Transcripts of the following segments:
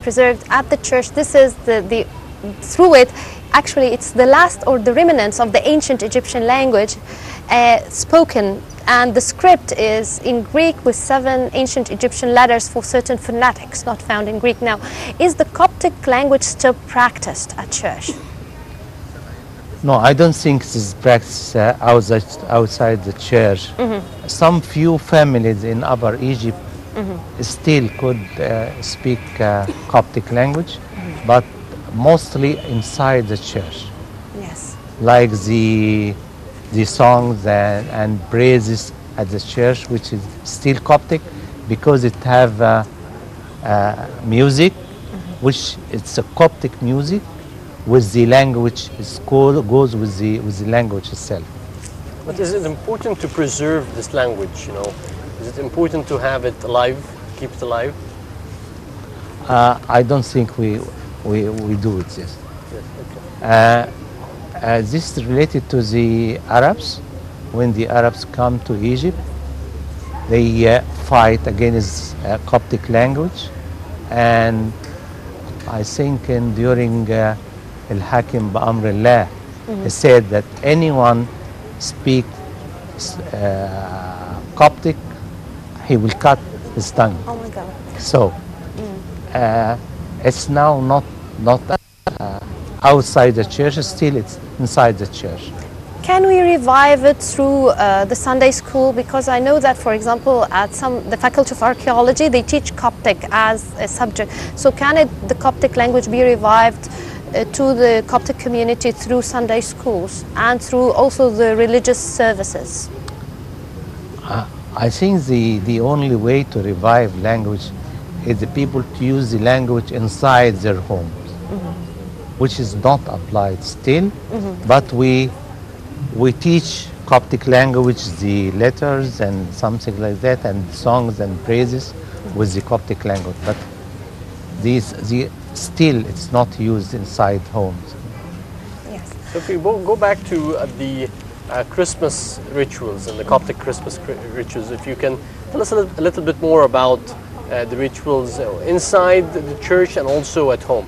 preserved at the church. This is through it, actually it's the last or the remnants of the ancient Egyptian language spoken, and the script is in Greek with 7 ancient Egyptian letters for certain phonetics not found in Greek. Now, is the Coptic language still practiced at church? No, I don't think this is practiced outside the church. Some few families in Upper Egypt still could speak Coptic language, but mostly inside the church. Yes. Like the songs and praises at the church, which is still Coptic, because it have music, which it's a Coptic music, with the language goes with the language itself. But is it important to preserve this language? You know, is it important to have it alive, keep it alive? I don't think we do it. Yes. Yes, This is related to the Arabs. When the Arabs come to Egypt, they fight against Coptic language, and I think during Al-Hakim Ba'amrillah, he said that anyone speak Coptic, he will cut his tongue. Oh my God. So it's now not outside the church, still it's inside the church. Can we revive it through the Sunday school? Because I know that, for example, at the Faculty of Archaeology, they teach Coptic as a subject. So can the Coptic language be revived to the Coptic community through Sunday schools and through also the religious services? I think the only way to revive language is the people to use the language inside their homes, which is not applied still, but we teach Coptic language, the letters and something like that, and songs and praises with the Coptic language, but still it's not used inside homes. Yes. So if we go back to the Christmas rituals and the Coptic Christmas rituals, if you can tell us a little bit more about the rituals inside the church and also at home.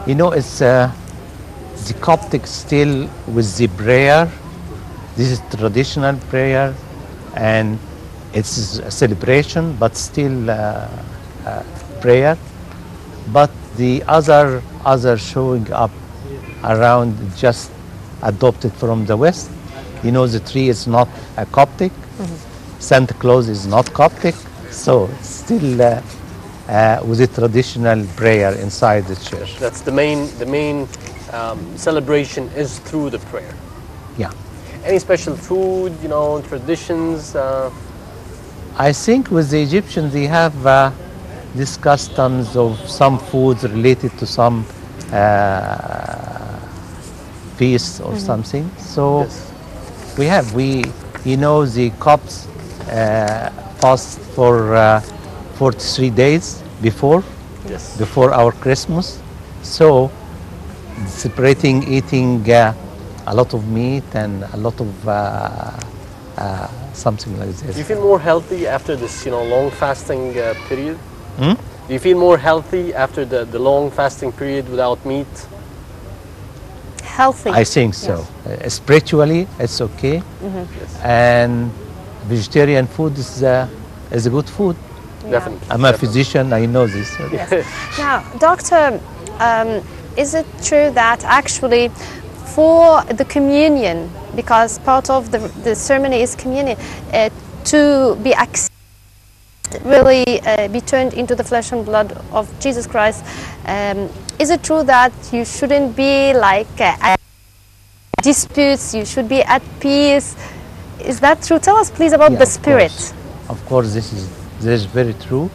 You know, it's the Coptic still with the prayer. This is traditional prayer, and it's a celebration, but still prayer. But the other showing up around just adopted from the West. You know, the tree is not a Coptic. Santa Claus is not Coptic, so it's still with the traditional prayer inside the church. That's the main celebration is through the prayer. Yeah. Any special food, you know, traditions? I think with the Egyptians they have these customs of some foods related to some feast or something. So Yes. you know, the Copts fast for 43 days before Yes. our Christmas. So eating a lot of meat and a lot of something like Do you this. feel more healthy after this, you know, long fasting period? Hmm? Do you feel more healthy after the long fasting period without meat? Healthy. I think so. Spiritually, it's okay, Yes. and vegetarian food is a good food. Definitely. I'm a physician, I know this. Now, Doctor, is it true that actually for the communion, because part of the ceremony is communion, to be really be turned into the flesh and blood of Jesus Christ, is it true that you shouldn't be like at disputes, you should be at peace? Is that true? Tell us please about Yeah, the spirit. Of course, this is very true.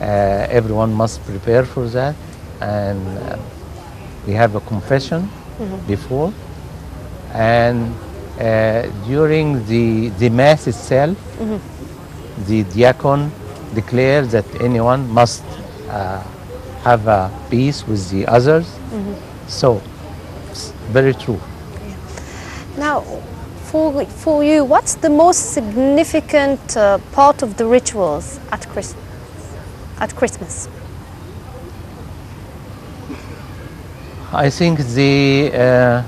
Everyone must prepare for that, and we have a confession before, and during the mass itself, the diacon declares that anyone must have a peace with the others. So it's very true. Now, for you, what's the most significant part of the rituals at Christmas? at Christmas? I think the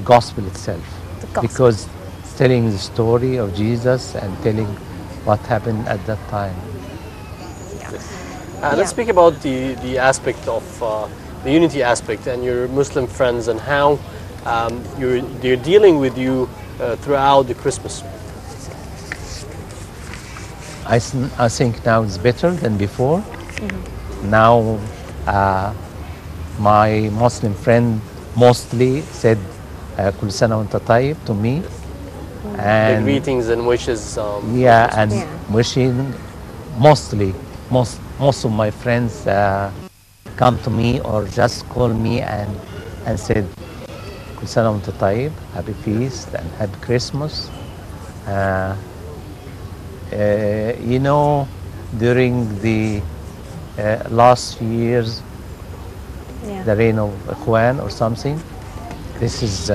gospel itself, The gospel. because it's telling the story of Jesus and telling what happened at that time. Let's Yeah. speak about the aspect of the unity aspect and your Muslim friends and how they're dealing with you throughout the Christmas. I think now it's better than before. Now my Muslim friend mostly said كل سنة وأنت طيب to me. The And greetings and wishes. yeah, and Yeah. wishing most of my friends come to me or just call me and said كل سنة وأنت طيب, happy feast and happy Christmas. You know, during the last years, Yeah. the reign of Ikhwan or something, this is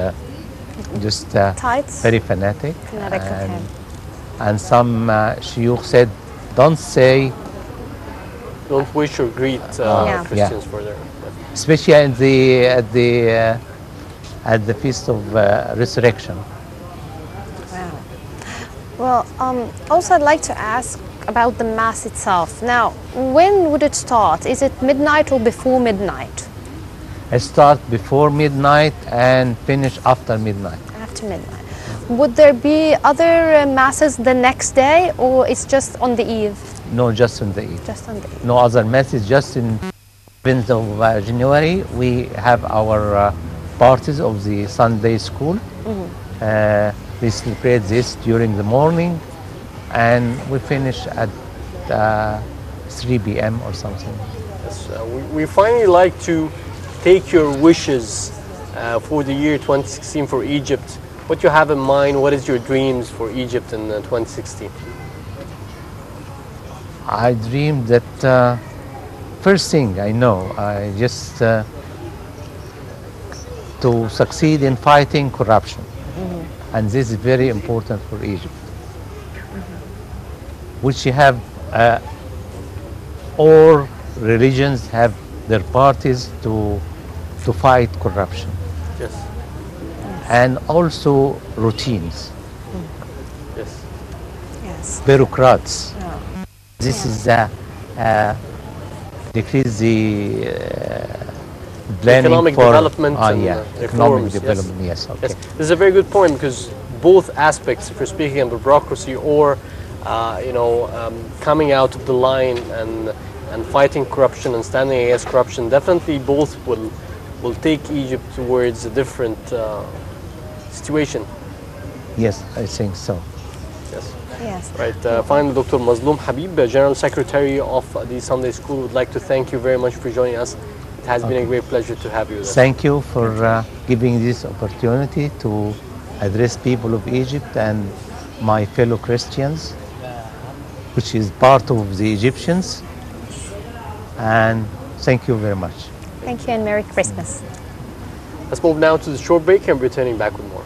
just Tights? very fanatic. Fanatic, okay. And some shuyukh said, don't say, Don't wish or greet Yeah. Christians for their. especially at the feast of resurrection. Wow. Well, also I'd like to ask about the Mass itself. Now, when would it start? Is it midnight or before midnight? I start before midnight and finish after midnight. After midnight. Would there be other Masses the next day, or it's just on the eve? No, just in the eve. Just on the eve. No other message, just in 7th of January, we have our parties of the Sunday school. We celebrate this during the morning, and we finish at 3 p.m. or something. Yes, we finally like to take your wishes for the year 2016 for Egypt. What you have in mind? What is your dreams for Egypt in 2016? I dream that first thing I know, I just to succeed in fighting corruption, and this is very important for Egypt, which you have all religions have their parties to fight corruption, Yes, and also routines, yes. Yes. bureaucrats. Oh. This is decrease the planning Economic for development and yeah, reforms, economic yes. development. Yes, okay. Yes, this is a very good point because both aspects, if you're speaking of bureaucracy or, coming out of the line and fighting corruption and standing against corruption, definitely both will take Egypt towards a different situation. Yes, I think so. Yes. Yes. Right. Finally, Dr. Mazloum Habib, General Secretary of the Sunday School, would like to thank you very much for joining us. It has been a great pleasure to have you with us. Thank you for giving this opportunity to address people of Egypt and my fellow Christians, which is part of the Egyptians. And thank you very much. Thank you and Merry Christmas. Let's move now to the short break and returning back with more.